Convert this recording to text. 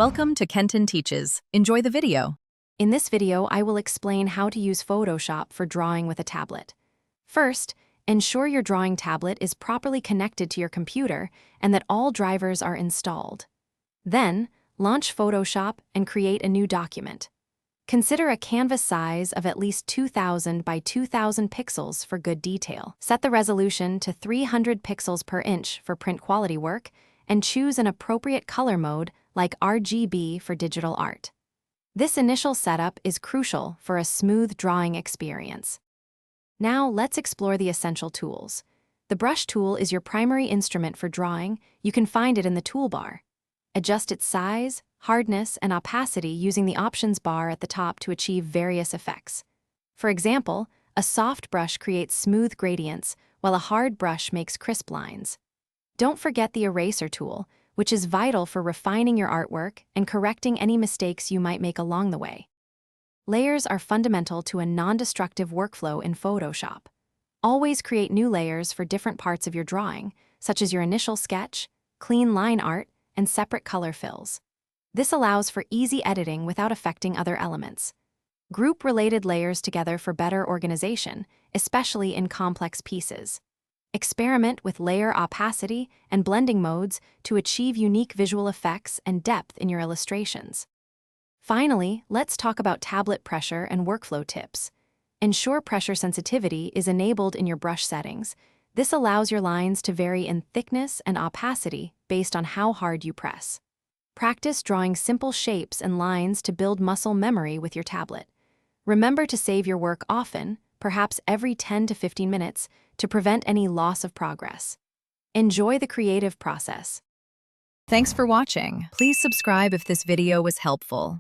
Welcome to Kenton Teaches. Enjoy the video. In this video, I will explain how to use Photoshop for drawing with a tablet. First, ensure your drawing tablet is properly connected to your computer and that all drivers are installed. Then, launch Photoshop and create a new document. Consider a canvas size of at least 2000 by 2000 pixels for good detail. Set the resolution to 300 pixels per inch for print quality work and choose an appropriate color mode like RGB for digital art. This initial setup is crucial for a smooth drawing experience. Now let's explore the essential tools. The brush tool is your primary instrument for drawing. You can find it in the toolbar. Adjust its size, hardness, and opacity using the options bar at the top to achieve various effects. For example, a soft brush creates smooth gradients, while a hard brush makes crisp lines. Don't forget the eraser tool, which is vital for refining your artwork and correcting any mistakes you might make along the way. Layers are fundamental to a non-destructive workflow in Photoshop. Always create new layers for different parts of your drawing, such as your initial sketch, clean line art, and separate color fills. This allows for easy editing without affecting other elements. Group related layers together for better organization, especially in complex pieces. Experiment with layer opacity and blending modes to achieve unique visual effects and depth in your illustrations. Finally, let's talk about tablet pressure and workflow tips. Ensure pressure sensitivity is enabled in your brush settings. This allows your lines to vary in thickness and opacity based on how hard you press. Practice drawing simple shapes and lines to build muscle memory with your tablet. Remember to save your work often, perhaps every 10 to 15 minutes, to prevent any loss of progress. Enjoy the creative process. Thanks for watching. Please subscribe if this video was helpful.